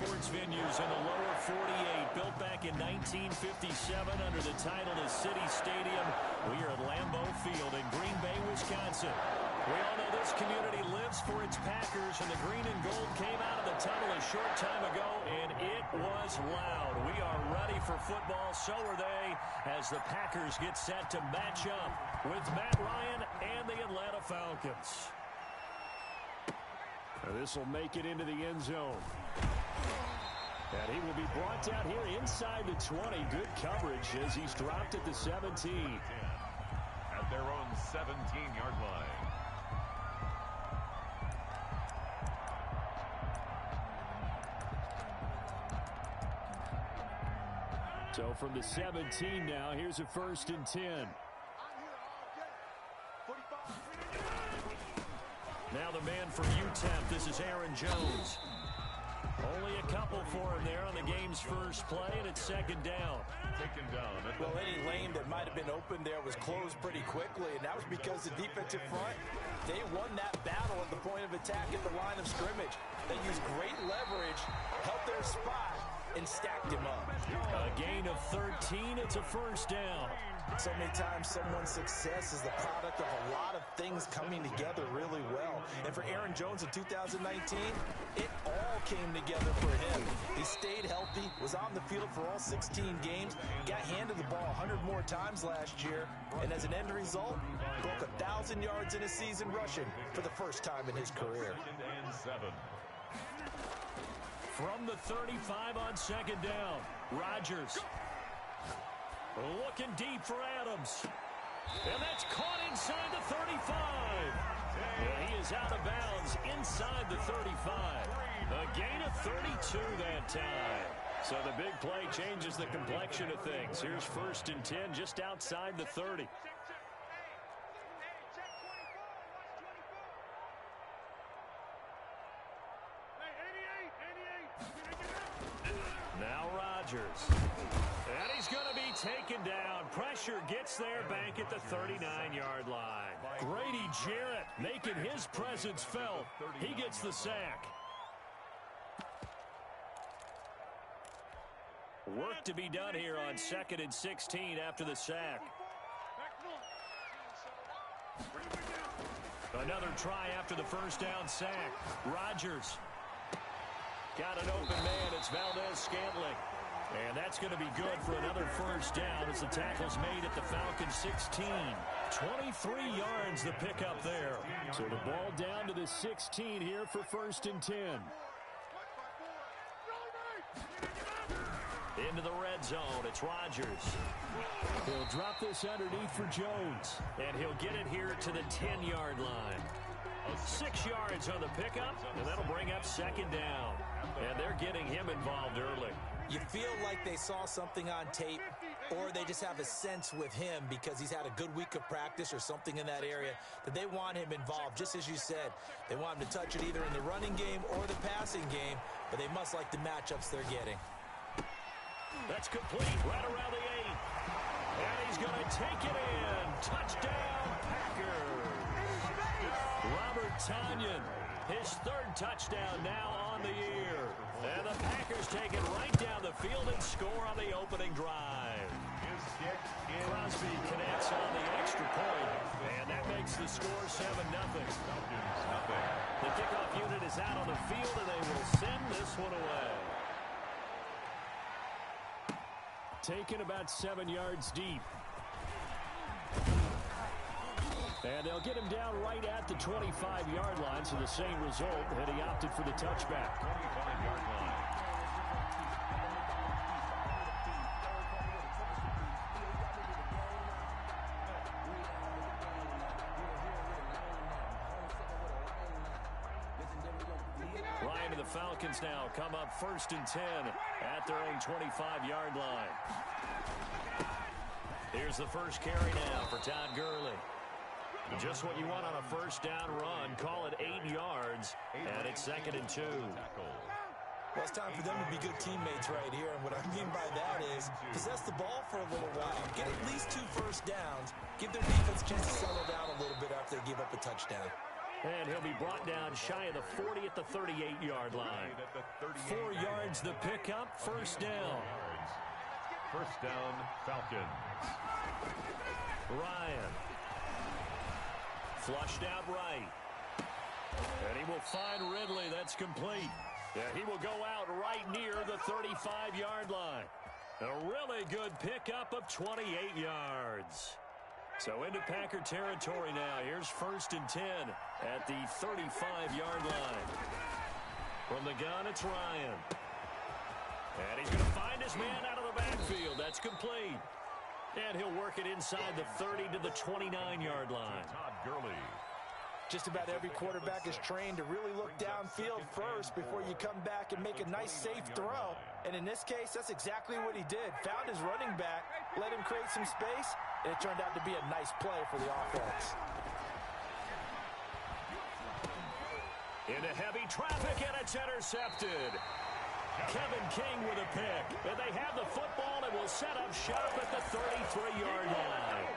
sports venues in the lower 48, built back in 1957 under the title of City Stadium. We are at Lambeau Field in Green Bay, Wisconsin. We all know this community lives for its Packers, and the green and gold came out of the tunnel a short time ago, and it was loud. We are ready for football, so are they, as the Packers get set to match up with Matt Ryan and the Atlanta Falcons. This will make it into the end zone. And he will be brought down here inside the 20. Good coverage as he's dropped at the 17. At their own 17-yard line. So from the 17 now, here's a 1st and 10. Now the man from UTEP, this is Aaron Jones. Only a couple for him there on the game's first play, and it's 2nd down. Taken down. Well, any lane that might have been open there was closed pretty quickly, and that was because the defensive front, they won that battle at the point of attack at the line of scrimmage. They used great leverage, held their spot, and stacked him up. A gain of 13, it's a 1st down. So many times someone's success is the product of a lot of things coming together really well. And for Aaron Jones in 2019, it all came together for him. He stayed healthy, was on the field for all 16 games, got handed the ball 100 more times last year, and as an end result, broke 1,000 yards in a season rushing for the first time in his career. From the 35 on 2nd down, Rodgers. Looking deep for Adams. And that's caught inside the 35. And he is out of bounds inside the 35. A gain of 32 that time. So the big play changes the complexion of things. Here's 1st and 10 just outside the 30. Now Rodgers. And he's going to be taken down. Pressure gets there back at the 39-yard line. Grady Jarrett making his presence felt. He gets the sack. Work to be done here on 2nd and 16 after the sack. Another try after the 1st down sack. Rodgers. Got an open man. It's Valdez-Scantling. And that's going to be good for another 1st down as the tackle's made at the Falcons 16. 23 yards the pickup there. So the ball down to the 16 here for 1st and 10. Into the red zone. It's Rodgers. He'll drop this underneath for Jones. And he'll get it here to the 10-yard line. 6 yards on the pickup, and that'll bring up 2nd down. And they're getting him involved early. You feel like they saw something on tape, or they just have a sense with him because he's had a good week of practice or something in that area that they want him involved. Just as you said, they want him to touch it either in the running game or the passing game, but they must like the matchups they're getting. That's complete right around the 8. And he's going to take it in. Touchdown, Packers. Robert Tonyan, his 3rd touchdown now on the year. And the Packers take it right down the field and score on the opening drive. Crosby connects on the extra point, and that makes the score 7-0. The kickoff unit is out on the field, and they will send this one away. Taken about 7 yards deep. And they'll get him down right at the 25-yard line, so the same result, and he opted for the touchback. 25-yard line. Ryan and the Falcons now come up 1st and 10 at their own 25-yard line. Here's the first carry now for Todd Gurley. Just what you want on a 1st down run. Call it 8 yards, and it's 2nd and 2. Well, it's time for them to be good teammates right here, and what I mean by that is possess the ball for a little while. Get at least 2 first downs. Give their defense a chance to settle down a little bit after they give up a touchdown. And he'll be brought down shy of the 40 at the 38-yard line. 4 yards yards, the pickup, first down. First down, Falcons. Ryan. Flushed out right. And he will find Ridley. That's complete. Yeah, he will go out right near the 35-yard line. A really good pickup of 28 yards. So into Packer territory now. Here's 1st and 10 at the 35-yard line. From the gun, it's Ryan. And he's going to find his man out of the backfield. That's complete. And he'll work it inside the 30 to the 29-yard line. Todd Gurley. Just about every quarterback is trained to really look downfield first before you come back and make a nice, safe throw. And in this case, that's exactly what he did. Found his running back, let him create some space, and it turned out to be a nice play for the offense. Into heavy traffic, and it's intercepted. Kevin King with a pick. And they have the football and will set up shop at the 33-yard line.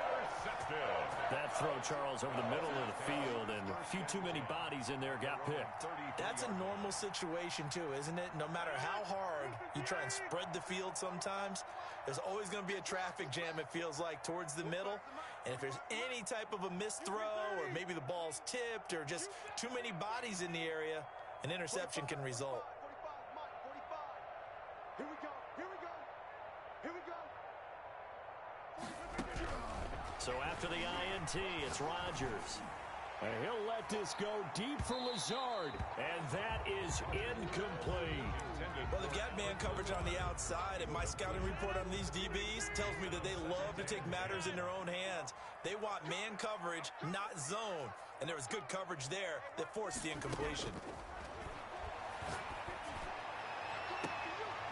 That throw, Charles, over the middle of the field, and a few too many bodies in there got picked. That's a normal situation, too, isn't it? No matter how hard you try and spread the field sometimes, there's always going to be a traffic jam, it feels like, towards the middle. And if there's any type of a missed throw, or maybe the ball's tipped, or just too many bodies in the area, an interception can result. Here we go. Here we go. Here we go. So after the INT, it's Rodgers. And he'll let this go deep for Lazard. And that is incomplete. Well, they've got man coverage on the outside, and my scouting report on these DBs tells me that they love to take matters in their own hands. They want man coverage, not zone. And there was good coverage there that forced the incompletion.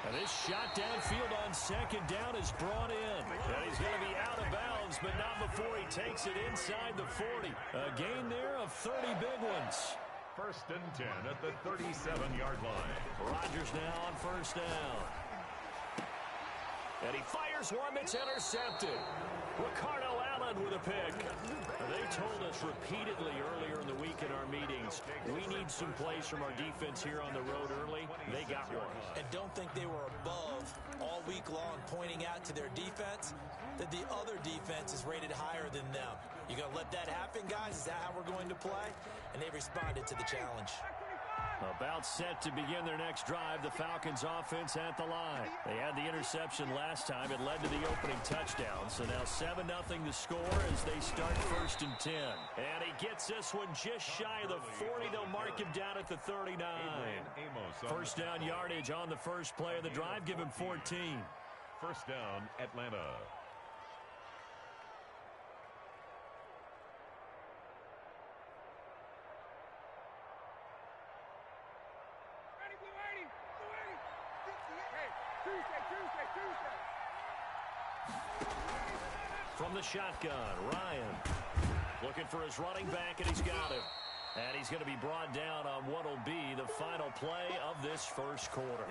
And this shot downfield on 2nd down is brought in. And he's going to be out of bounds, but not before he takes it inside the 40. A gain there of 30 big ones. 1st and 10 at the 37-yard line. Rodgers now on 1st down. And he fires one that's intercepted. Ricardo Allen with a pick. They told us repeatedly earlier in the week in our meetings, we need some plays from our defense here on the road early. They got one. And don't think they were above all week long, pointing out to their defense that the other defense is rated higher than them. You going to let that happen, guys? Is that how we're going to play? And they responded to the challenge. About set to begin their next drive, the Falcons offense at the line. They had the interception last time. It led to the opening touchdown. So now 7-0 the score as they start 1st and 10. And he gets this one just shy of the 40. They'll mark him down at the 39. First down yardage on the first play of the drive. Give him 14. 1st down, Atlanta. From the shotgun, Ryan looking for his running back, and he's got him. And he's going to be brought down on what will be the final play of this first quarter.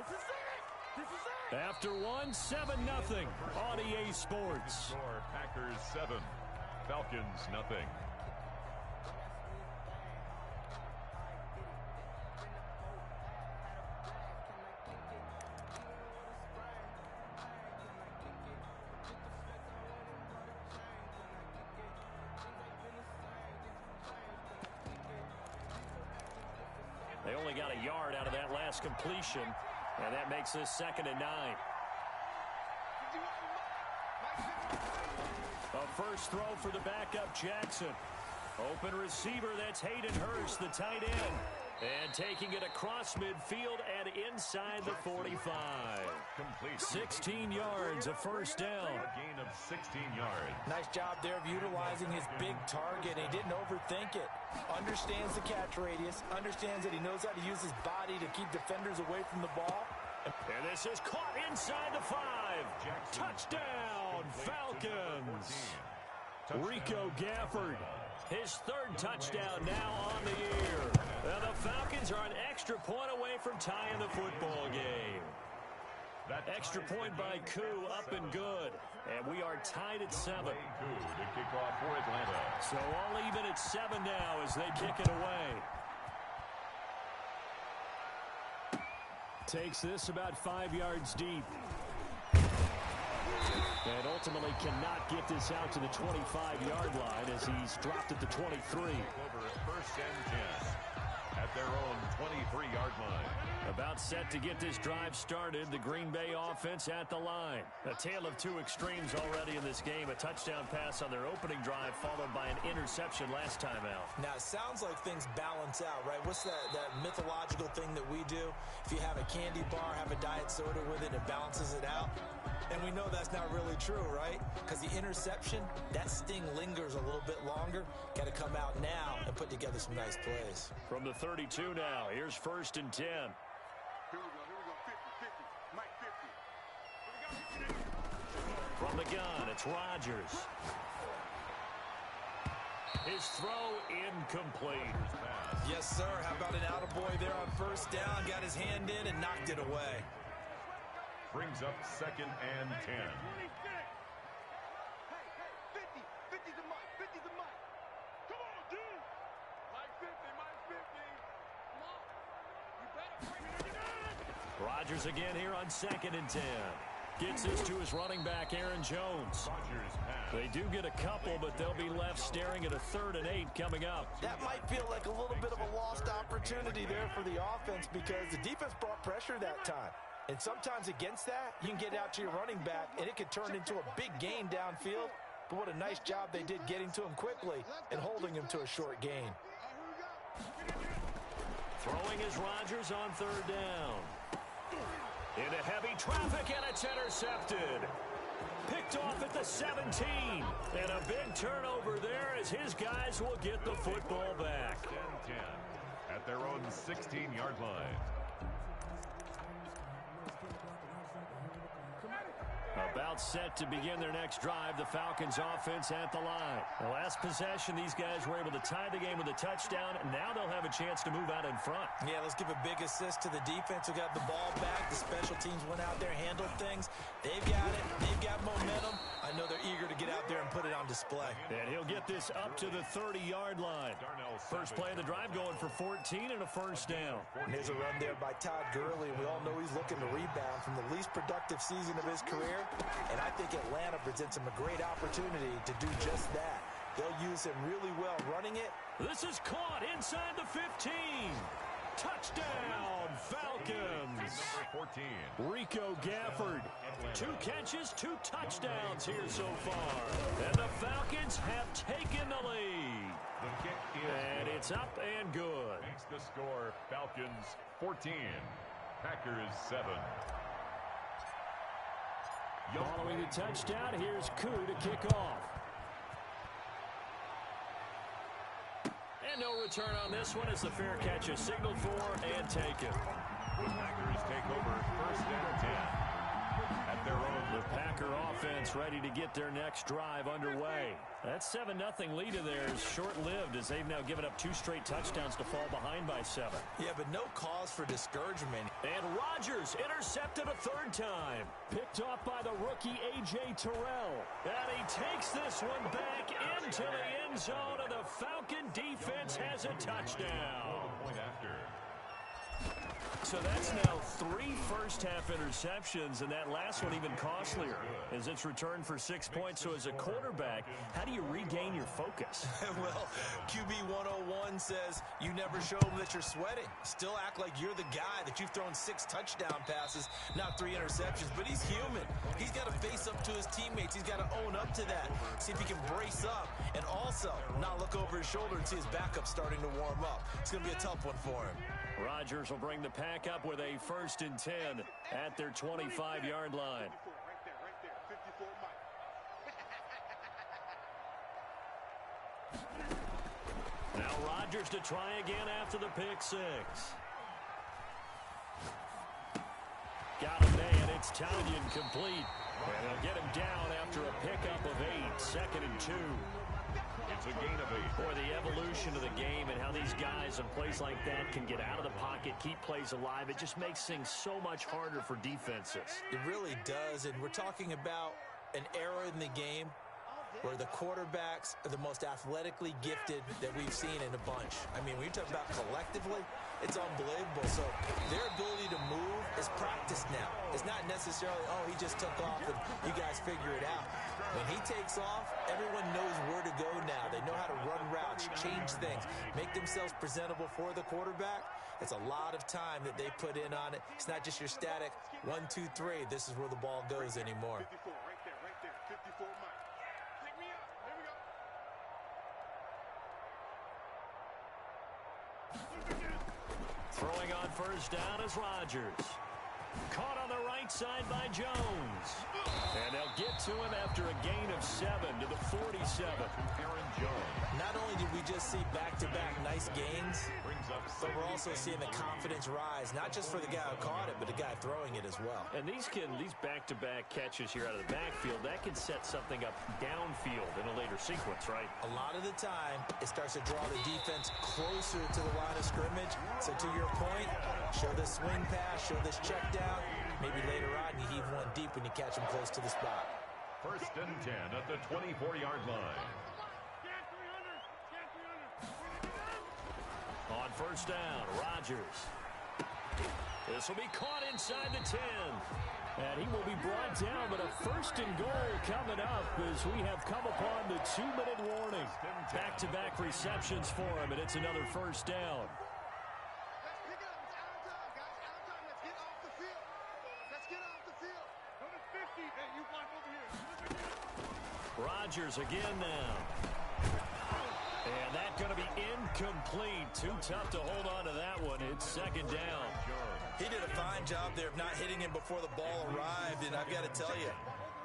After one, 7-0 on EA Sports. Score, Packers 7, Falcons nothing. They only got a yard out of that last completion, and that makes this 2nd and 9. A first throw for the backup Jackson. Open receiver, that's Hayden Hurst, the tight end. And taking it across midfield and inside the 45. 16 yards, a first down. A gain of 16 yards. Nice job there of utilizing his big target. He didn't overthink it. Understands the catch radius. Understands that he knows how to use his body to keep defenders away from the ball. And this is caught inside the 5. Touchdown, Falcons. Rico Gafford, his 3rd touchdown now on the year. And the Falcons are an extra point away from tying the football game. Extra point by Koo, up and good. And we are tied at 7. Koo to kick off for Atlanta. So all even at 7 now as they kick it away. Takes this about 5 yards deep. And ultimately cannot get this out to the 25-yard line as he's dropped at the 23. Over at 1st and 10 at their own 23-yard line. About set to get this drive started. The Green Bay offense at the line. A tale of two extremes already in this game. A touchdown pass on their opening drive followed by an interception last time out. Now, it sounds like things balance out, right? What's that mythological thing that we do? If you have a candy bar, have a diet soda with it, it balances it out. And we know that's not really true, right? Because the interception, that sting lingers a little bit longer. Got to come out now and put together some nice plays. From the 32 now, here's 1st and 10. Here we go, 50, Mike 50. From the gun, it's Rodgers. His throw incomplete. Yes, sir. How about an attaboy there on 1st down? Got his hand in and knocked it away. Brings up 2nd and 10. Hey, 50's a Mike, 50's a Mike. Come on, dude. Mike 50, Mike 50. Come on. You better bring it in. Rodgers again here on 2nd and 10. Gets this to his running back, Aaron Jones. Rodgers pass. They do get a couple, but they'll be left staring at a 3rd and 8 coming up. That might feel like a little bit of a lost opportunity there for the offense because the defense brought pressure that time. And sometimes against that, you can get out to your running back, and it could turn into a big gain downfield. But what a nice job they did getting to him quickly and holding him to a short gain. Throwing is Rodgers on 3rd down. Into heavy traffic, and it's intercepted. Picked off at the 17. And a big turnover there as his guys will get the football back. 10 at their own 16-yard line. About set to begin their next drive, the Falcons offense at the line. The last possession, these guys were able to tie the game with a touchdown, and now they'll have a chance to move out in front. Yeah, let's give a big assist to the defense who got the ball back. The special teams went out there, handled things. They've got it. They've got momentum. I know they're eager to get out there and put it on display. And he'll get this up to the 30-yard line. First play of the drive going for 14 and a 1st down. And there's a run there by Todd Gurley. We all know he's looking to rebound from the least productive season of his career. And I think Atlanta presents him a great opportunity to do just that. They'll use him really well running it. This is caught inside the 15. Touchdown, Falcons. Number 14. Rico Gafford. 2 catches, 2 touchdowns here so far. And the Falcons have taken the lead. The kick is And good. it's up and good. Makes the score Falcons 14, Packers 7. Following the touchdown, here's Koo to kick off. And no return on this one as the fair catch is signaled for and taken. The Packers take over 1st and 10 at their own. The Packer offense ready to get their next drive underway. That 7-0 lead of theirs short-lived as they've now given up 2 straight touchdowns to fall behind by 7. Yeah, but no cause for discouragement. And Rodgers intercepted a 3rd time. Picked off by the rookie A.J. Terrell. And he takes this one back into the end zone, and the Falcon defense has a touchdown. Point after. So that's now 3 first-half interceptions, and that last one even costlier as it's returned for 6 points. So as a quarterback, how do you regain your focus? Well, QB 101 says you never show them that you're sweating. Still act like you're the guy that you've thrown 6 touchdown passes, not 3 interceptions. But he's human. He's got to face up to his teammates. He's got to own up to that. See if he can brace up and also not look over his shoulder and see his backup starting to warm up. It's going to be a tough one for him. Rodgers will bring the pack up with a 1st and 10 at their 25-yard line. Right there, 54 Mike. Now Rodgers to try again after the pick 6. Got him, man. It's Tanyan complete. And they'll get him down after a pickup of 8. 2nd and 2. It's a gain of 8. Boy, the evolution of the game and how these guys in plays like that can get out of the pocket, keep plays alive, it just makes things so much harder for defenses. It really does, and we're talking about an era in the game where the quarterbacks are the most athletically gifted that we've seen in a bunch. I mean, when you talk about collectively, it's unbelievable. So their ability to move is practiced now. It's not necessarily, oh, he just took off and you guys figure it out. When he takes off, everyone knows where to go now. They know how to run routes, change things, make themselves presentable for the quarterback. It's a lot of time that they put in on it. It's not just your static 1, 2, 3. This is where the ball goes anymore. 54, right there. 54 Mike. Take me out. Here we go. Throwing on first down is Rodgers. Caught on the right side by Jones. And they'll get to him after a gain of 7 to the 47. Aaron Jones. Not only did we just see back-to-back nice gains, but we're also seeing the confidence rise, not just for the guy who caught it, but the guy throwing it as well. And these back-to-back catches here out of the backfield, that can set something up downfield in a later sequence, right? A lot of the time, it starts to draw the defense closer to the line of scrimmage. So to your point, show this swing pass, show this check down. Maybe later on you heave one deep when you catch him close to the spot. 1st and 10 at the 24-yard line. On first down, Rodgers. This will be caught inside the 10. And he will be brought down, but a 1st and goal coming up as we have come upon the 2-minute warning. Back-to-back receptions for him, and it's another first down. Rodgers again now. And that's going to be incomplete. Too tough to hold on to that one. It's 2nd down. He did a fine job there of not hitting him before the ball arrived, and I've got to tell you,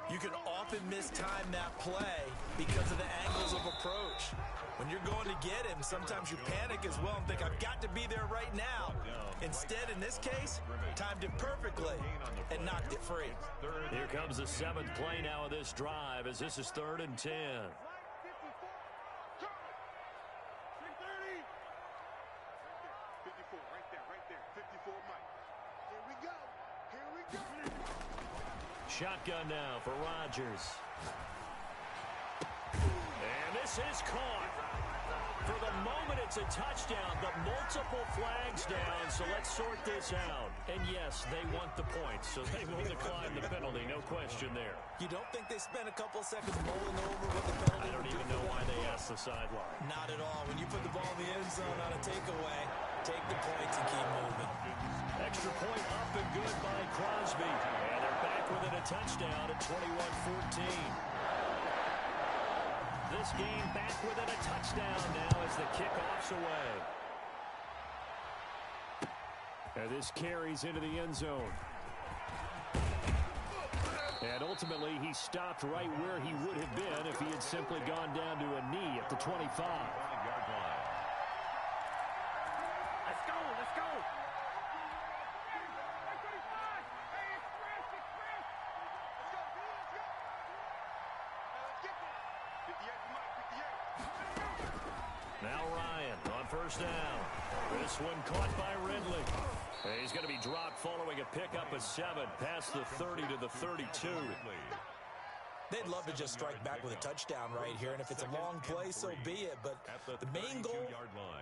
you can often mistime that play because of the angles of approach. When you're going to get him, sometimes you panic as well and think, I've got to be there right now. Instead, in this case, timed it perfectly and knocked it free. Here comes the 7th play now of this drive as this is 3rd and 10. 54, right there. 54 Mike. Here we go. Shotgun now for Rodgers. And this is caught. For the moment, it's a touchdown, but multiple flags down, so let's sort this out. And yes, they want the points, so they will decline the penalty, no question there. You don't think they spent a couple of seconds mulling over what the penalty I don't even know why they asked the sideline. Not at all. When you put the ball in the end zone on a takeaway, take the points and keep moving. Extra point up and good by Crosby. And they're back within a touchdown at 21-14. This game back within a touchdown now as the kickoff's away. And this carries into the end zone. And ultimately, he stopped right where he would have been if he had simply gone down to a knee at the 25. Let's go. Now Ryan on first down. This one caught by Ridley. And he's going to be dropped following a pickup of 7 past the 30 to the 32. They'd love to just strike back with a touchdown right here, and if it's a long play, so be it. But the main goal,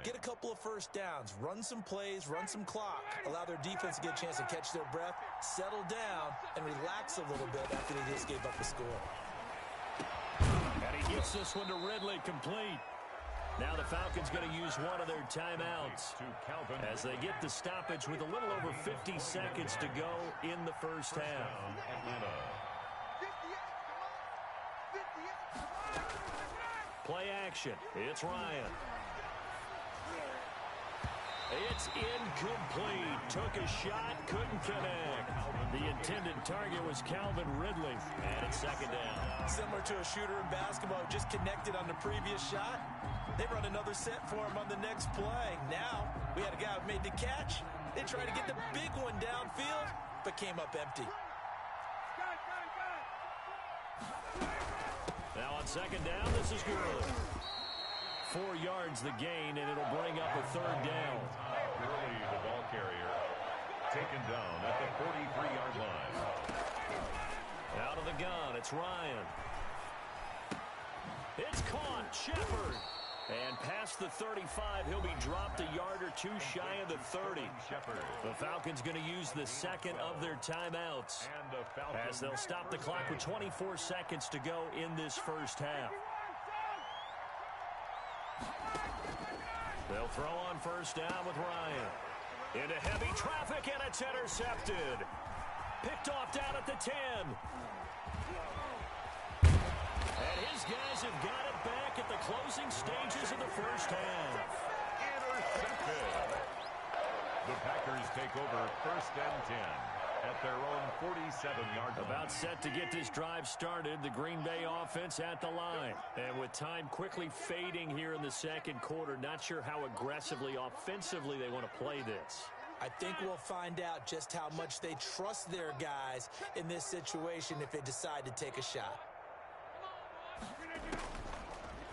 get a couple of first downs, run some plays, run some clock, allow their defense to get a chance to catch their breath, settle down, and relax a little bit after they just gave up the score. And he gets this one to Ridley, complete. Now the Falcons going to use one of their timeouts as they get the stoppage with a little over 50 seconds to go in the first half. Play action. It's Ryan. It's incomplete. Took a shot, couldn't connect. The intended target was Calvin Ridley, and it's 2nd down. Similar to a shooter in basketball who just connected on the previous shot. They run another set for him on the next play. Now, we had a guy who made the catch. They tried to get the big one downfield, but came up empty. Now on 2nd down, this is Gurley. 4 yards the gain, and it'll bring up a 3rd down. Gurley, the ball carrier, taken down at the 43-yard line. Out of the gun, it's Ryan. It's caught. Shepard. And past the 35, he'll be dropped a yard or two shy of the 30. The Falcons going to use the second of their timeouts as they'll stop the clock with 24 seconds to go in this first half. They'll throw on first down with Ryan. Into heavy traffic, and it's intercepted. Picked off down at the 10. And his guys have got it back at the closing stages of the first half. Intercepted. The Packers take over first and 10 at their own 47-yard line. About set to get this drive started, the Green Bay offense at the line. And with time quickly fading here in the second quarter, not sure how aggressively, offensively they want to play this. I think we'll find out just how much they trust their guys in this situation if they decide to take a shot.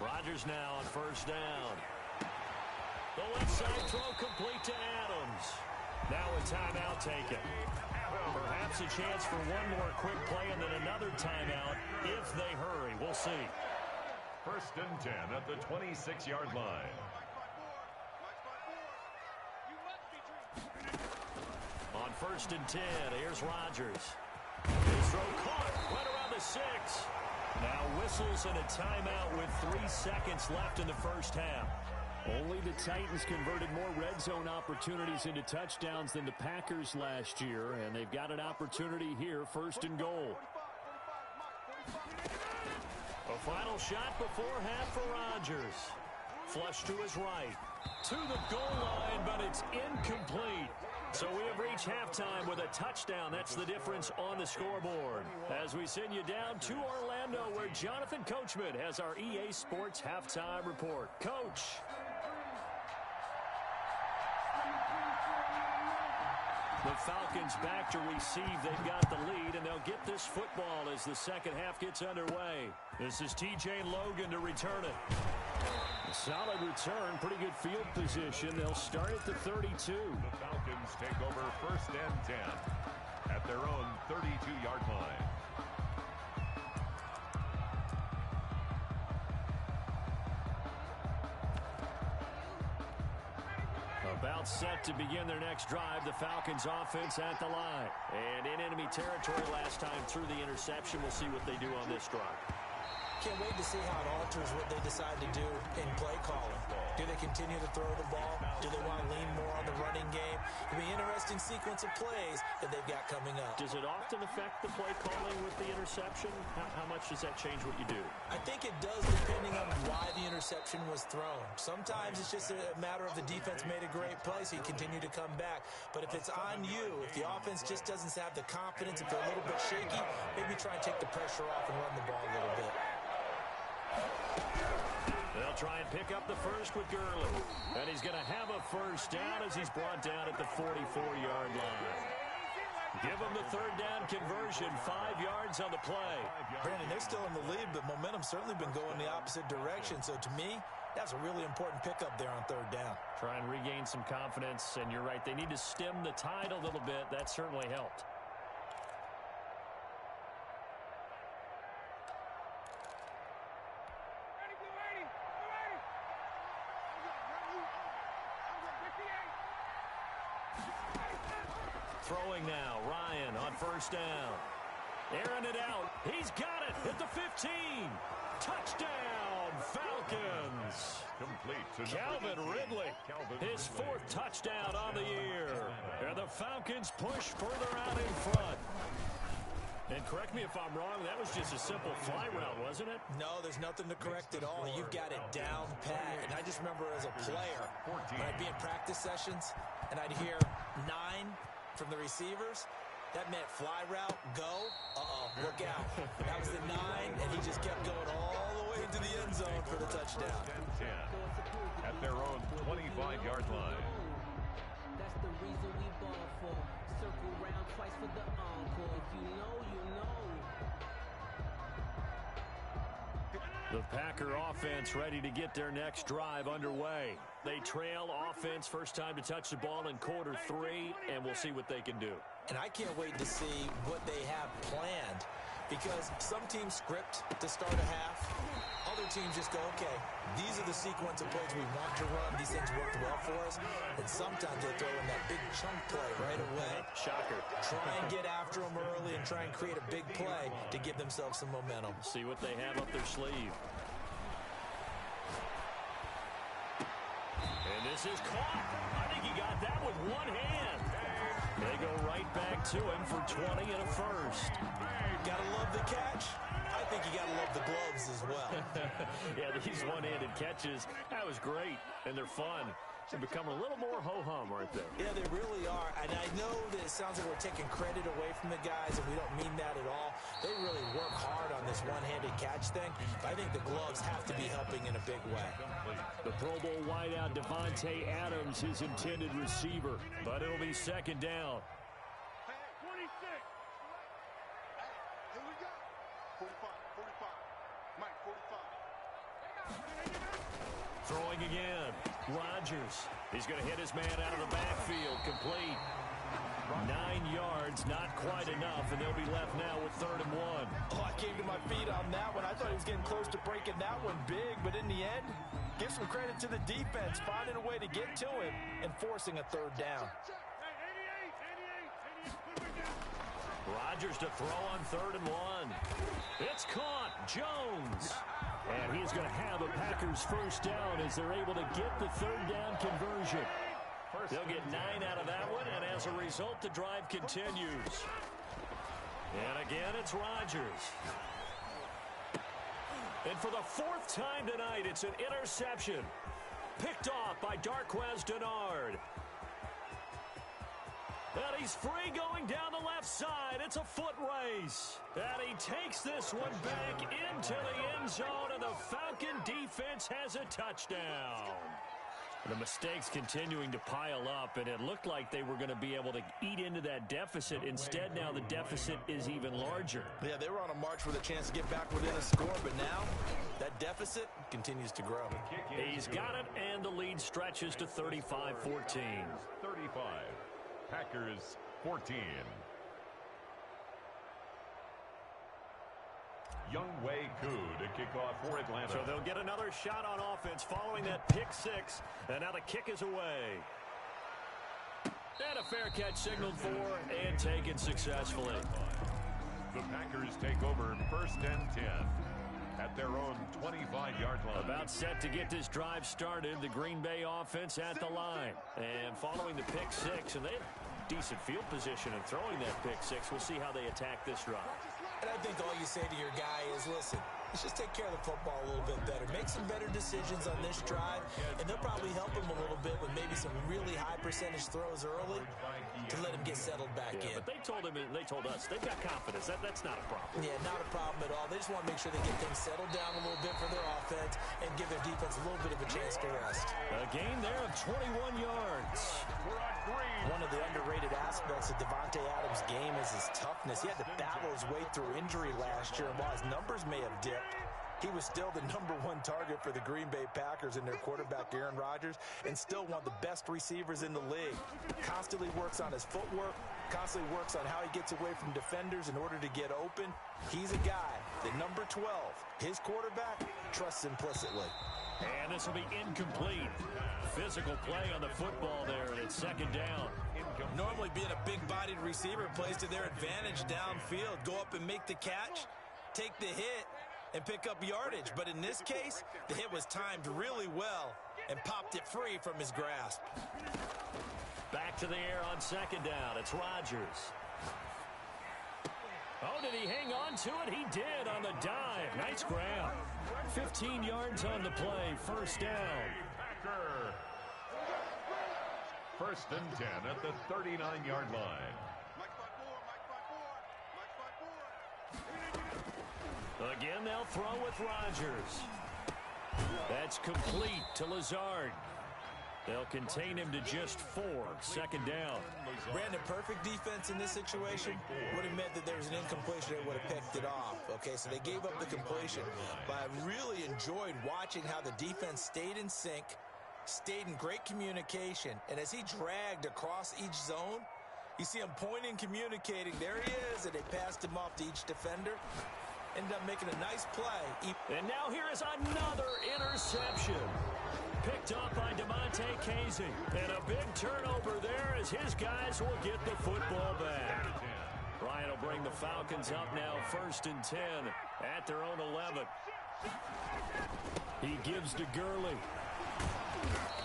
Rodgers now on first down. The left side throw complete to Adams. Now a timeout taken. Perhaps a chance for one more quick play and then another timeout if they hurry. We'll see. First and 10 at the 26-yard line. On first and 10, here's Rodgers. His throw caught right around the 6. Now whistles and a timeout with 3 seconds left in the first half. Only the Titans converted more red zone opportunities into touchdowns than the Packers last year, and they've got an opportunity here, first and goal. A final shot before half for Rodgers. Flush to his right. To the goal line, but it's incomplete. So we have reached halftime with a touchdown. That's the difference on the scoreboard. As we send you down to Orlando, where Jonathan Coachman has our EA Sports Halftime Report. Coach. The Falcons back to receive. They've got the lead, and they'll get this football as the second half gets underway. This is T.J. Logan to return it. A solid return, pretty good field position. They'll start at the 32. The Falcons take over first and 10 at their own 32-yard line. About set to begin their next drive, the Falcons offense at the line. And in enemy territory last time through the interception. We'll see what they do on this drive. Can't wait to see how it alters what they decide to do in play calling. Do they continue to throw the ball? Do they want to lean more on the running game? It'll be an interesting sequence of plays that they've got coming up. Does it often affect the play calling with the interception? How much does that change what you do? I think it does, depending on why the interception was thrown. Sometimes it's just a matter of the defense made a great play, so you continue to come back. But if it's on you, if the offense just doesn't have the confidence, if they're a little bit shaky, maybe try and take the pressure off and run the ball a little bit. They'll try and pick up the first with Gurley. And he's going to have a first down as he's brought down at the 44-yard line. Give them the third down conversion, 5 yards on the play. Brandon, they're still in the lead, but momentum's certainly been going the opposite direction. So to me, that's a really important pickup there on third down. Try and regain some confidence, and you're right, they need to stem the tide a little bit. That certainly helped. Throwing now, Ryan on first down. Airing it out. He's got it at the 15. Touchdown, Falcons. Complete to Calvin Ridley, his 4th touchdown on the year. And the Falcons push further out in front. And correct me if I'm wrong, that was just a simple fly route, wasn't it? No, there's nothing to correct at all. You've got it down pat. And I just remember as a player, when I'd be in practice sessions, and I'd hear 9 from the receivers, that meant fly route, go, look out. That was the 9, and he just kept going all the way to the end zone for the touchdown. 10 at their own 25-yard line. That's the reason we ball for. Circle round twice for the encore. If you know, you know. The Packer offense ready to get their next drive underway. They trail offense, first time to touch the ball in quarter 3, and we'll see what they can do. And I can't wait to see what they have planned because some teams script to start a half. Other teams just go, okay, these are the sequence of plays we want to run. These things worked well for us. And sometimes they throw in that big chunk play right away. Shocker. Try and get after them early and try and create a big play to give themselves some momentum. See what they have up their sleeve. And this is caught. I think he got that with one hand. They go right back to him for 20 and a first. Gotta love the catch. I think you gotta love the gloves as well. Yeah, these one-handed catches, that was great, and they're fun. They're becoming a little more ho-hum, aren't they? Yeah, they really are. And I know that it sounds like we're taking credit away from the guys, and we don't mean that at all. They really work hard on this one-handed catch thing. I think the gloves have to be helping in a big way. The Pro Bowl wideout Davante Adams, his intended receiver. But it'll be second down. Hey, 26. Hey, here we go. 45, 45. Mike, 45. Throwing again. Rodgers. He's going to hit his man out of the backfield. Complete. 9 yards, not quite enough, and they'll be left now with 3rd and 1. Oh, I came to my feet on that one. I thought he was getting close to breaking that one big, but in the end, give some credit to the defense, finding a way to get to him and forcing a 3rd down. Rodgers to throw on 3rd and 1. It's caught. Jones. And he's going to have a Packers first down as they're able to get the 3rd down conversion. They'll get 9 out of that one, and as a result, the drive continues. And again, it's Rodgers. And for the 4th time tonight, it's an interception. Picked off by Darqueze Dennard. And he's free going down the left side. It's a foot race. And he takes this one back into the end zone, and the Falcon defense has a touchdown. The mistakes continuing to pile up, and it looked like they were going to be able to eat into that deficit. Instead, now the deficit is even larger. Yeah, they were on a march with a chance to get back within a score, but now that deficit continues to grow. He's got it, and the lead stretches to 35-14. 35. Packers 14. Younghoe Koo to kick off for Atlanta. So they'll get another shot on offense following that pick 6. And now the kick is away. And a fair catch signaled for and taken successfully. The Packers take over 1st and 10 at their own 25-yard line. About set to get this drive started. The Green Bay offense at the line. And following the pick 6, and they have decent field position and throwing that pick 6. We'll see how they attack this drive. And I think all you say to your guy is, listen, let's just take care of the football a little bit better. Make some better decisions on this drive, and they'll probably help him a little bit with maybe some really high percentage throws early to let him get settled back in. But they told us they've got confidence. That's not a problem. Yeah, not a problem at all. They just want to make sure they get things settled down a little bit for their offense and give their defense a little bit of a chance to rest. A gain there of 21 yards. One of the underrated aspects of Davante Adams' game is his toughness. He had to battle his way through injury last year, and while his numbers may have dipped, he was still the #1 target for the Green Bay Packers and their quarterback, Aaron Rodgers, and still one of the best receivers in the league. Constantly works on his footwork, constantly works on how he gets away from defenders in order to get open. He's a guy that number 12, his quarterback, trusts implicitly. And this will be incomplete. Physical play on the football there, and it's 2nd down. Normally being a big-bodied receiver plays to their advantage downfield. Go up and make the catch, take the hit, and pick up yardage. But in this case, the hit was timed really well and popped it free from his grasp. Back to the air on 2nd down. It's Rodgers. Oh, did he hang on to it? He did on the dive. Nice grab. 15 yards on the play. 1st down. Packer. 1st and 10 at the 39-yard line. Again, they'll throw with Rodgers. That's complete to Lazard. They'll contain him to just 4. 2nd down. Brandon, perfect defense in this situation would have meant that there was an incompletion that would have picked it off. Okay, so they gave up the completion. But I really enjoyed watching how the defense stayed in sync, stayed in great communication, and as he dragged across each zone, You see him pointing, communicating. There he is, and they passed him off to each defender. Ended up making a nice play. And now here is another interception. Picked up by Damontae Kazee. And a big turnover there as his guys will get the football back. Ryan will bring the Falcons up now 1st and 10 at their own 11. He gives to Gurley.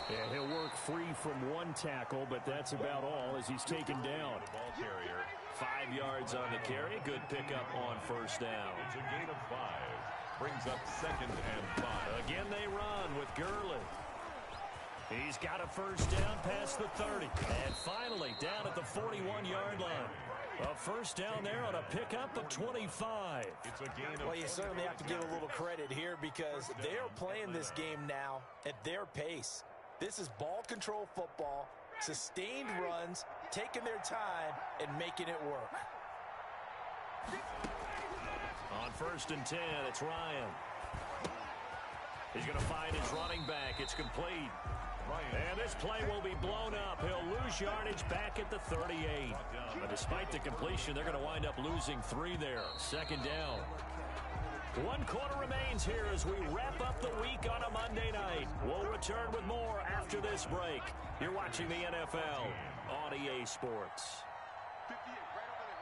And he'll work free from one tackle, but that's about all as he's taken down. The ball carrier. 5 yards on the carry. Good pickup on 1st down. It's a gain of 5. Brings up 2nd and 5. Again they run with Gurley. He's got a 1st down past the 30. And finally down at the 41-yard line. A 1st down there on a pickup of 25. It's a gain of Well, you certainly have to give a little credit here because they're playing this game now at their pace. This is ball control football, sustained runs, taking their time, and making it work. On 1st and 10, it's Ryan. He's going to find his running back. It's complete. And this play will be blown up. He'll lose yardage back at the 38. But despite the completion, they're going to wind up losing 3 there. 2nd down. 1 quarter remains here as we wrap up the week on a Monday night. We'll return with more after this break. You're watching the NFL on EA Sports. 58, right over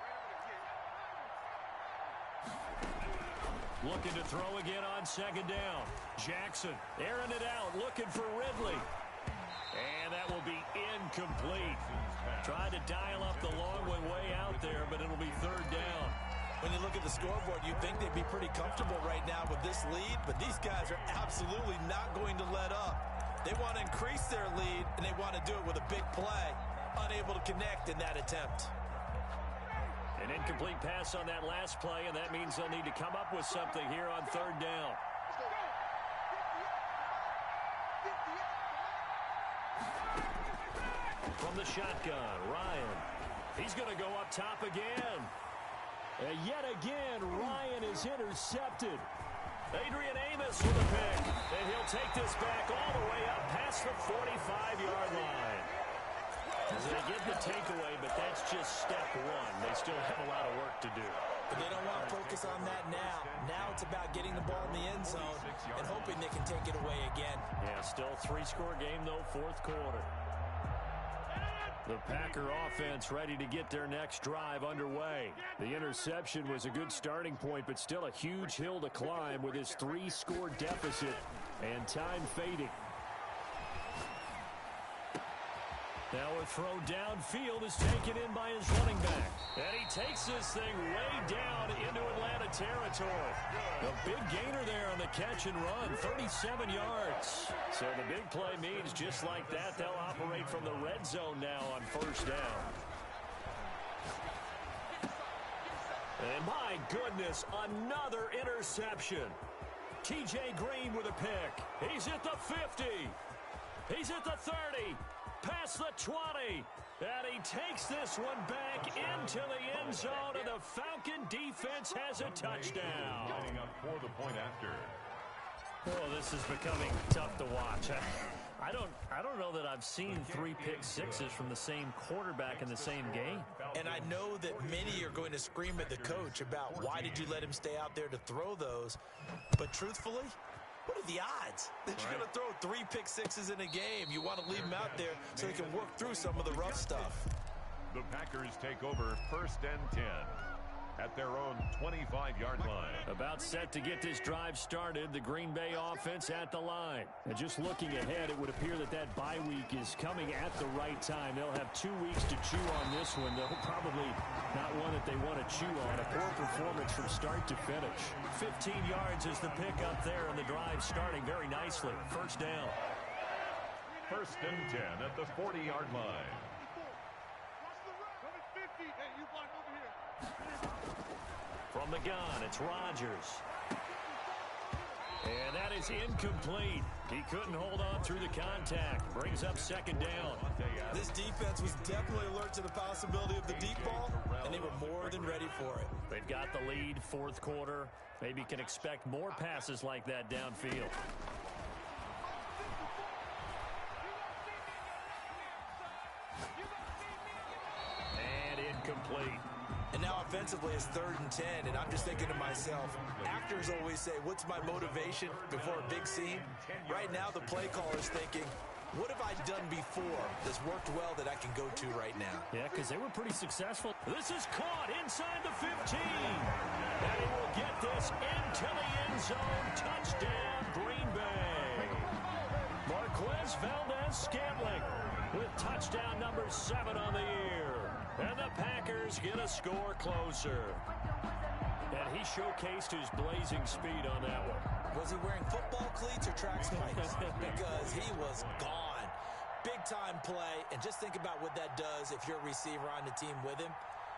there. Looking to throw again on 2nd down. Jackson airing it out, looking for Ridley. And that will be incomplete. Tried to dial up the long one way out there, but it'll be 3rd down. When you look at the scoreboard, you'd think they'd be pretty comfortable right now with this lead, but these guys are absolutely not going to let up. They want to increase their lead, and they want to do it with a big play. Unable to connect in that attempt. An incomplete pass on that last play, and that means they'll need to come up with something here on 3rd down. From the shotgun, Ryan. He's going to go up top again. And yet again, Ryan is intercepted. Adrian Amos with a pick. And he'll take this back all the way up past the 45-yard line. They get the takeaway, but that's just step 1. They still have a lot of work to do. But they don't want to focus on that now. Now it's about getting the ball in the end zone and hoping they can take it away again. Yeah, still 3-score game, though, 4th quarter. The Packer offense ready to get their next drive underway. The interception was a good starting point, but still a huge hill to climb with his 3-score deficit and time fading. Now a throw downfield is taken in by his running back. And he takes this thing way down into Atlanta territory. A big gainer there on the catch and run, 37 yards. So the big play means just like that, they'll operate from the red zone now on 1st down. And my goodness, another interception. T.J. Green with a pick. He's at the 50. He's at the 30. Past the 20. And he takes this one back into the end zone, and the Falcon defense has a touchdown. Lining up for the point after. Oh, this is becoming tough to watch. I don't know that I've seen 3 pick sixes from the same quarterback in the same game. And I know that many are going to scream at the coach about why did you let him stay out there to throw those. But truthfully, what are the odds that you're going to throw 3 pick sixes in a game? You want to leave them out there so they can work through some of the rough stuff. The Packers take over 1st and 10 at their own 25-yard line. About set to get this drive started, the Green Bay offense at the line. And just looking ahead, it would appear that that bye week is coming at the right time. They'll have 2 weeks to chew on this one, though probably not one that they want to chew on. A poor performance from start to finish. 15 yards is the pick up there, and the drive starting very nicely. 1st down. 1st and 10 at the 40-yard line. From the gun, it's Rodgers. And that is incomplete. He couldn't hold on through the contact. Brings up 2nd down. This defense was definitely alert to the possibility of the deep ball, and they were more than ready for it. They've got the lead, 4th quarter. Maybe can expect more passes like that downfield. incomplete. And now offensively it's 3rd and 10, and I'm just thinking to myself, actors always say, what's my motivation before a big scene? Right now the play caller's thinking, what have I done before that's worked well that I can go to right now? Yeah, because they were pretty successful. This is caught inside the 15. And he will get this into the end zone. Touchdown, Green Bay. Marquez Valdez-Scantling with touchdown number 7 on the year. And the Packers get a score closer. And he showcased his blazing speed on that one. Was he wearing football cleats or track spikes? Because he was gone. Big-time play. And just think about what that does if you're a receiver on the team with him.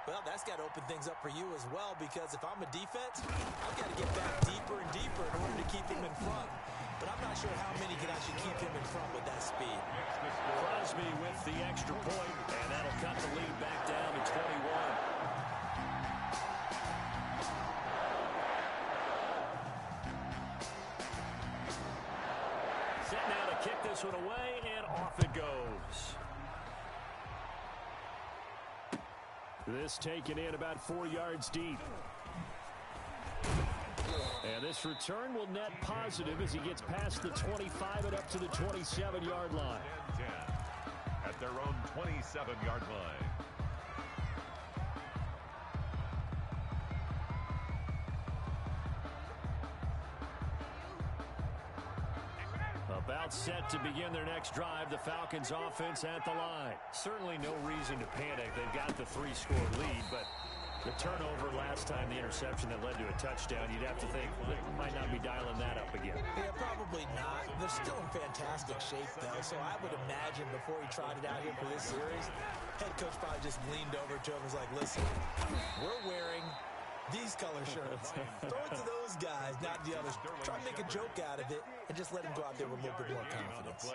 Well, that's got to open things up for you as well, because if I'm a defense, I've got to get back deeper and deeper in order to keep him in front. But I'm not sure how many can actually keep him in front with that speed. Crosby with the extra point, and that'll cut the lead back down to 21. Set now to kick this one away, and off it goes. This taken in about 4 yards deep. And this return will net positive as he gets past the 25 and up to the 27-yard line. 10 at their own 27-yard line. About set to begin their next drive, the Falcons offense at the line. Certainly no reason to panic. They've got the 3-score lead, but the turnover last time, the interception that led to a touchdown, you'd have to think they might not be dialing that up again. Yeah, probably not. They're still in fantastic shape, though, so I would imagine before he tried it out here for this series, head coach probably just leaned over to him and was like, listen, we're wearing these color shirts. Throw it to those guys, not the others. Try to make a joke out of it and just let him go out there with a little bit more confidence.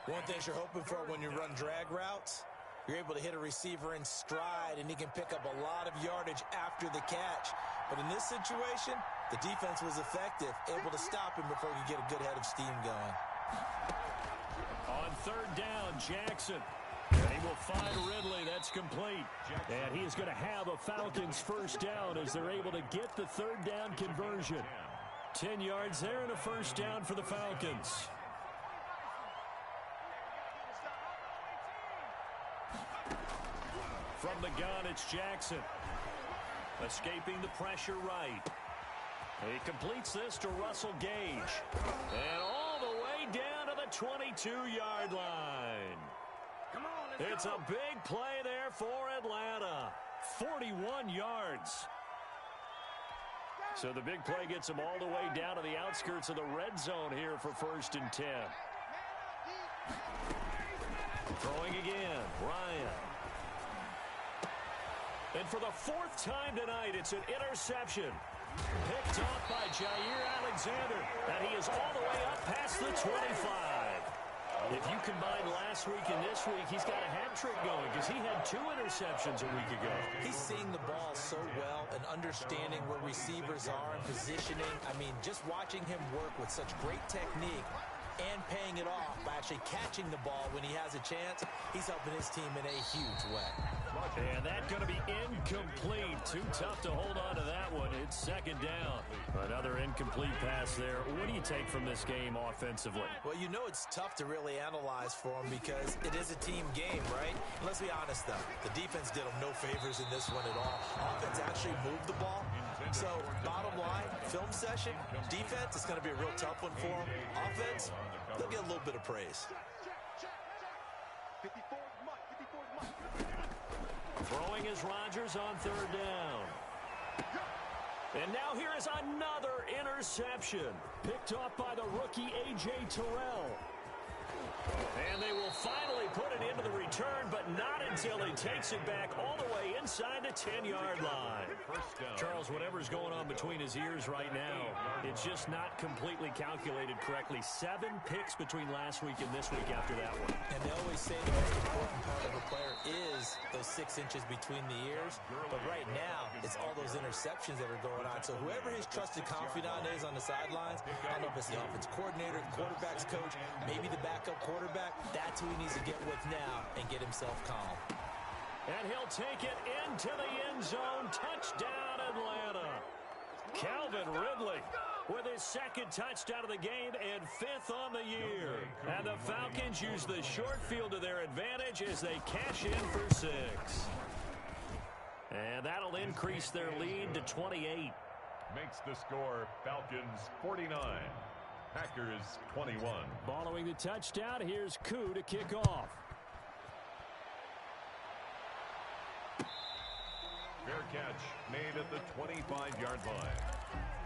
One thing you're hoping for when you run drag routes, you're able to hit a receiver in stride, and he can pick up a lot of yardage after the catch. But in this situation, the defense was effective, able to stop him before he could get a good head of steam going. On 3rd down, Jackson. And he will find Ridley. That's complete. And he is going to have a Falcons first down as they're able to get the 3rd down conversion. 10 yards there and a first down for the Falcons. From the gun, it's Jackson. Escaping the pressure right. He completes this to Russell Gage. And all the way down to the 22-yard line. It's a big play there for Atlanta. 41 yards. So the big play gets him all the way down to the outskirts of the red zone here for 1st and 10. Throwing again, Ryan. And for the 4th time tonight, it's an interception. Picked off by Jair Alexander. And he is all the way up past the 25. If you combine last week and this week, he's got a hat trick going because he had 2 interceptions a week ago. He's seeing the ball so well and understanding where receivers are and positioning. I mean, just watching him work with such great technique and paying it off by actually catching the ball when he has a chance, he's helping his team in a huge way. And that's going to be incomplete. Too tough to hold on to that one. It's 2nd down. Another incomplete pass there. What do you take from this game offensively? Well, you know it's tough to really analyze for him because it is a team game, right? And let's be honest, though. The defense did him no favors in this one at all. Offense actually moved the ball. So, bottom line, film session, defense, it's going to be a real tough one for him. Offense, they'll get a little bit of praise. Throwing is Rodgers on 3rd down. And now here is another interception. Picked off by the rookie A.J. Terrell. And they will finally put it into the return, but not until he takes it back all the way inside the 10-yard line. Charles, whatever's going on between his ears right now, it's just not completely calculated correctly. 7 picks between last week and this week after that one. And they always say the most important part of a player is those 6 inches between the ears. But right now, it's all those interceptions that are going on. So whoever his trusted confidant is on the sidelines, I don't know if it's the offense coordinator, the quarterback's coach, maybe the backup quarterback, that's who he needs to get with now and get himself calm. And he'll take it into the end zone. Touchdown, Atlanta. Calvin Ridley with his second touchdown of the game and 5th on the year. And the Falcons use the short field to their advantage as they cash in for 6. And that'll increase their lead to 28. Makes the score Falcons 49, Packers 21. Following the touchdown, here's Koo to kick off. Fair catch made at the 25-yard line.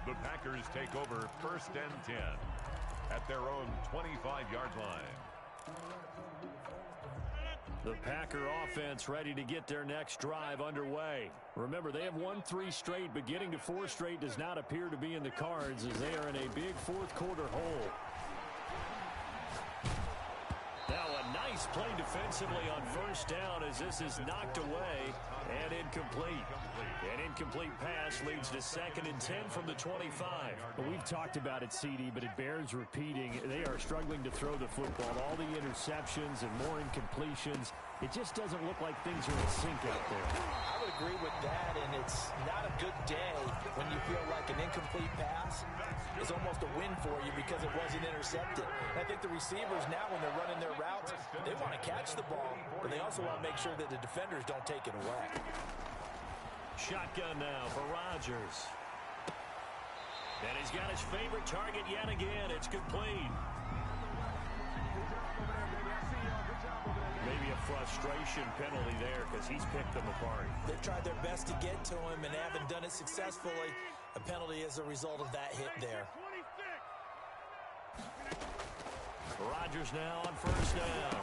The Packers take over 1st and 10 at their own 25-yard line. The Packer offense ready to get their next drive underway. Remember, they have won 3 straight, but getting to 4 straight does not appear to be in the cards as they are in a big fourth-quarter hole. Now a nice play defensively on 1st down as this is knocked away and incomplete. An incomplete pass leads to 2nd and 10 from the 25. Well, we've talked about it, CD, but it bears repeating. They are struggling to throw the football. All the interceptions and more incompletions. It just doesn't look like things are in sync out there. I would agree with that, and it's not a good day when you feel like an incomplete pass is almost a win for you because it wasn't intercepted. And I think the receivers now, when they're running their routes, they want to catch the ball, but they also want to make sure that the defenders don't take it away. Shotgun now for Rodgers. And he's got his favorite target yet again. It's complete. Maybe a frustration penalty there because he's picked them apart. They've tried their best to get to him and haven't done it successfully. A penalty is a result of that hit there. Rodgers now on 1st down.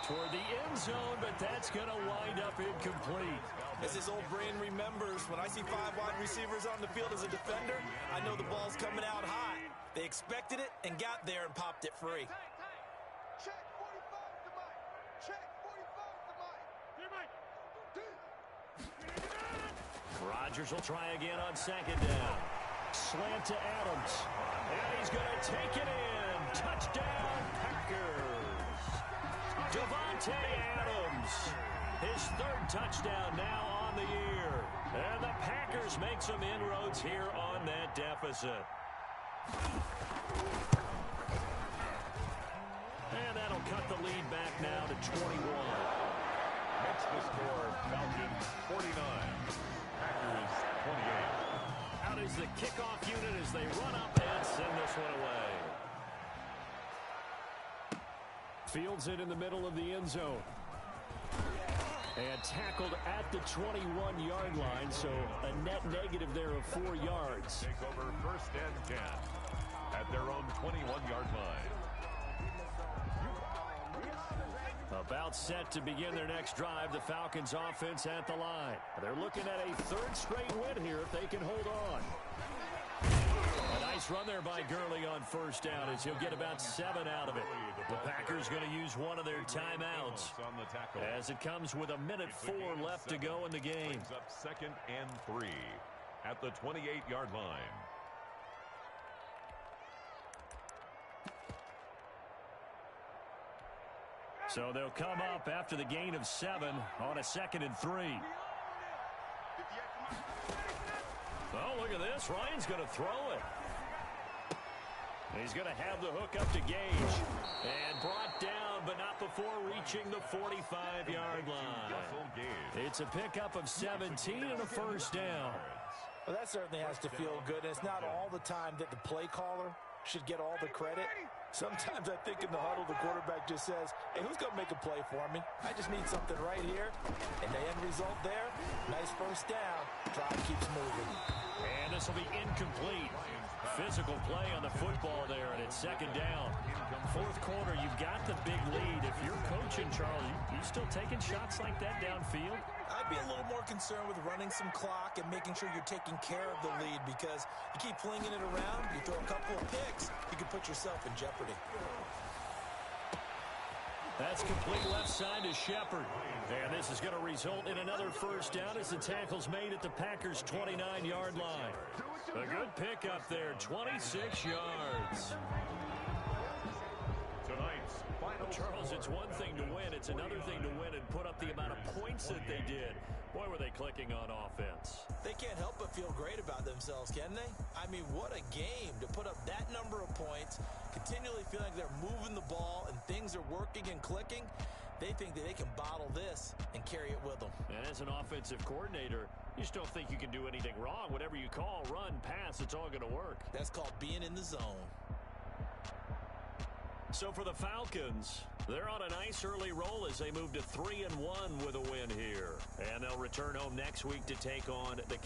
Toward the end zone, but that's going to wind up incomplete. As his old brain remembers, when I see 5 wide receivers on the field as a defender, I know the ball's coming out hot. They expected it and got there and popped it free. Check 45 to Mike. Check 45 to Mike. Rodgers will try again on 2nd down. Slant to Adams. And he's going to take it in. Touchdown, Packers. Davante Adams. His 3rd touchdown now on the year. And the Packers make some inroads here on that deficit. And that'll cut the lead back now to 21. Makes the score Falcons 49, Packers 28. Out is the kickoff unit as they run up and send this one away. Fields it in the middle of the end zone. And tackled at the 21-yard line, so a net negative there of 4 yards. Take over 1st and 10 at their own 21-yard line. About set to begin their next drive, the Falcons offense at the line. They're looking at a 3rd straight win here if they can hold on. A nice run there by Gurley on 1st down as he'll get about 7 out of it. The Packers going to use one of their timeouts as it comes with 1:04 left to go in the game. Up 2nd and 3 at the 28-yard line. So they'll come up after the gain of 7 on a 2nd and 3. Oh, look at this. Ryan's going to throw it. He's going to have the hook up to Gage. And brought down, but not before reaching the 45-yard line. It's a pickup of 17 and a 1st down. Well, that certainly has to feel good. And it's not all the time that the play caller should get all the credit. Sometimes I think in the huddle, the quarterback just says, hey, who's going to make a play for me? I just need something right here. And the end result there, nice 1st down. Drive keeps moving. And this will be incomplete. Physical play on the football there, and it's 2nd down. 4th quarter, you've got the big lead. If you're coaching, Charles, you still taking shots like that downfield? I'd be a little more concerned with running some clock and making sure you're taking care of the lead, because you keep flinging it around, you throw a couple of picks, you can put yourself in jeopardy. That's complete left side to Shepard. And this is going to result in another 1st down as the tackle's made at the Packers' 29-yard line. A good pickup there, 26 yards. Tonight's final Charles, it's one thing to win. It's another thing to win and put up the amount of points that they did. Boy, were they clicking on offense. They can't help but feel great about themselves, can they? I mean, what a game to put up that number of points, continually feeling like they're moving the ball and things are working and clicking. They think that they can bottle this and carry it with them. And as an offensive coordinator, you just don't think you can do anything wrong. Whatever you call, run, pass, it's all going to work. That's called being in the zone. So for the Falcons, they're on a nice early roll as they move to 3-1 with a win here. And they'll return home next week to take on the